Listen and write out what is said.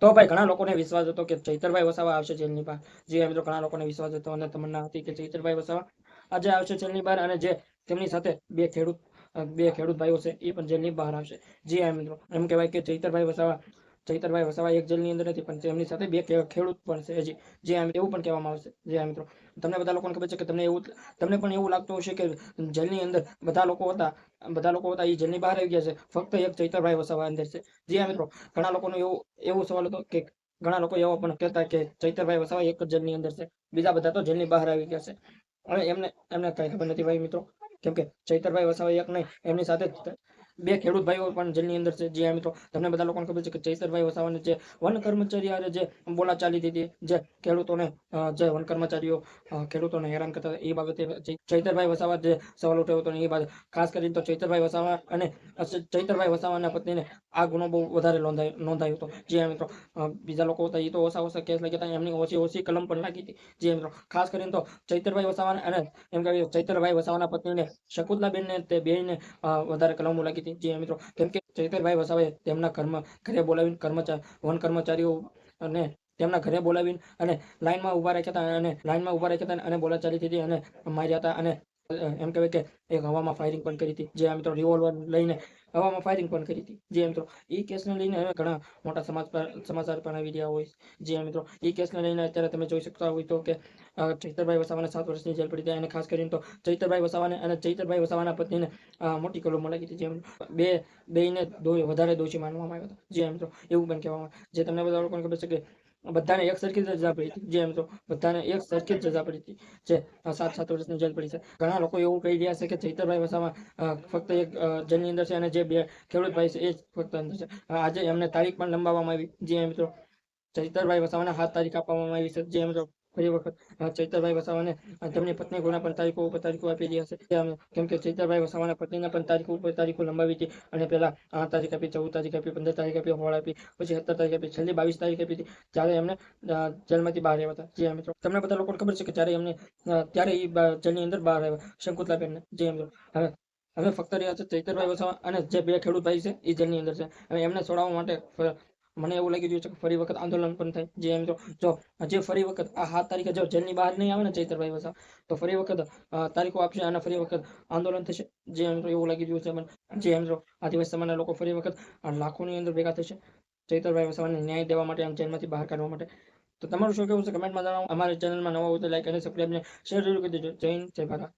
તો ભાઈ ઘણા લોકોને વિશ્વાસ હતો કે ચૈતરભાઈ વસાવા આવશે જેલની બહાર. જી મિત્રો, ઘણા લોકોને વિશ્વાસ હતો અને તમન્ના હતી કે ચૈતરભાઈ વસાવા આજે આવશે જેલની બહાર, અને જે તેમની સાથે બે ખેડૂત ભાઈઓ છે એ પણ જેલની બહાર આવશે. જી હા મિત્રો, એમ કહેવાય કે ચૈતરભાઈ વસાવા એક જેલની અંદર નથી, પણ તેમની સાથે બે ખેડૂત પણ છે હજી. જી હા, એવું પણ કહેવામાં આવશે. જી હા મિત્રો, તમને બધા લોકોને ખબર છે કે તમને પણ એવું લાગતું હશે કે જેલની અંદર બધા લોકો હતા એ જેલની બહાર આવી ગયા છે, ફક્ત એક ચૈતરભાઈ વસાવા અંદર છે. જી હા મિત્રો, ઘણા લોકોનો એવો સવાલ હતો કે ઘણા લોકો એવા પણ કહેતા કે ચૈતરભાઈ વસાવા એક જ જેલની અંદર છે, બીજા બધા તો જેલની બહાર આવી ગયા છે. હવે એમને કઈ ખબર નથી ભાઈ મિત્રો, કેમ કે ચૈતરભાઈ વસાવા એક નહીં, એમની સાથે બે ખેડૂત ભાઈઓ પણ જેલની અંદર છે. જી હા મિત્રો, તમને બધા લોકોને ખબર છે કે ચૈતરભાઈ વસાવાને જે વન કર્મચારી હારે જે બોલાચાલી હતી, જે વન કર્મચારીઓ ખેડૂતોને હેરાન કરતા હતા, એ બાબતે ચૈતરભાઈ વસાવા જે સવાલ ઉઠ્યો હતો, એ બાબતે ખાસ કરીને તો ચૈતરભાઈ વસાવા અને ચૈતરભાઈ વસાવાના પત્નીને આ ગુનો બહુ વધારે નોંધાયો હતો. જી હા મિત્રો, બીજા લોકો હતા એ તો ઓછા કેસ લાગ્યા હતા, એમની ઓછી કલમ પણ લાગી હતી. જી મિત્રો, ખાસ કરીને તો ચૈતરભાઈ વસાવા અને એમ કહેવાય ચૈતરભાઈ વસાવાના પત્નીને શકુંતલાબેનને તે બેયને વધારે કલમો લાગી હતી. જી મિત્રો, કેમ કે ચૈતરભાઈ વસાવાએ તેમના ઘરે બોલાવીને વન કર્મચારીઓ અને તેમના ઘરે બોલાવીને અને લાઈનમાં ઉભા રાખ્યા હતા અને બોલાચાલી થઈ હતી અને માર્યા હતા, અને એમ કહેવાય કે એક હવામાં ફાયરિંગ પણ કરી હતી. જે મિત્રો, રિવોલ્વર લઈને હવામાં ફાયરિંગ પણ કરી હતી. જે મિત્રો, એ કેસને લઈને હવે ઘણા મોટા સમાચાર પણ આવી રહ્યા હોય. જે મિત્રો, એ કેસને લઈને અત્યારે તમે જોઈ શકતા હોય તો કે ચૈતરભાઈ વસાવાને 7 વર્ષની જેલ પડી હતી, અને ખાસ કરીને તો ચૈતરભાઈ વસાવાને અને ચૈતરભાઈ વસાવાના પત્નીને મોટી કલમો લાગી હતી. જેમ બેયને વધારે દોષી માનવામાં આવ્યા હતા. જે મિત્રો, એવું પણ કહેવામાં જે તમને બધા લોકોને ખબર છે કે બધાને એક સરખી જ સજા પડી હતી. જે મિત્રો, બધાને એક સરખી જ સજા પડી હતી, જે 7 વર્ષની જેલ પડી છે. ઘણા લોકો એવું કહી રહ્યા છે કે ચૈતરભાઈ વસાવા ફક્ત એક જેલની અંદર છે, અને જે બે ખેડૂત ભાઈ છે એ જ ફક્ત અંદર છે. આજે એમને તારીખ પણ લંબાવવામાં આવી. જે મિત્રો, ચૈતરભાઈ વસાવાને 7 તારીખ આપવામાં આવી છે. જે મિત્રો, ફરી વખત ચૈતરભાઈ વસાવાને તેમની પત્ની કોના પણ તારીખો આપેલી હશે, કેમ કે ચૈતરભાઈ વસાવાના પત્નીને પણ તારીખો લંબાવી હતી, અને પહેલા 8 તારીખ આપી, 14 તારીખ આપી, 15 તારીખ આપી, 16 આપી, પછી 17 તારીખ આપી, છેલ્લી 22 તારીખ આપી હતી, જ્યારે એમને જેલમાંથી બહાર આવ્યા હતા. જે મિત્રો, તમને બધા લોકોને ખબર છે કે ત્યારે એ જેલની અંદર બહાર આવ્યા શકુંતલાબેનને. જે મિત્રો, હવે ફક્ત રહ્યા છે ચૈતરભાઈ વસાવા અને જે બે ખેડૂત ભાઈ છે એ જેલની અંદર છે. હવે એમને છોડાવવા માટે મને એવું લાગી રહ્યું છે કે ફરી વખત આંદોલન પણ થાય. જે મિત્રો, જો હજી ફરી વખત આ 7 તારીખે જો જેલની બહાર નહીં આવે ને ચૈતરભાઈ વસાવા, તો ફરી વખત તારીખો આપશે અને ફરી વખત આંદોલન થશે. જે મિત્રો, એવું લાગી રહ્યું છે મને. જે મિત્રો, આદિવાસી સમાજના લોકો ફરી વખત લાખોની અંદર ભેગા થશે ચૈતરભાઈ વસાવાને ન્યાય દેવા માટે, આમ જેલમાંથી બહાર કાઢવા માટે. તો તમારું શું કેવું છે કમેન્ટમાં જણાવો. અમારી ચેનલમાં નવા હોય તો લાઈક અને સબસ્ક્રાઈબ ને શેર જરૂર કરી દેજો. જય હિન્દ, જય ભારત.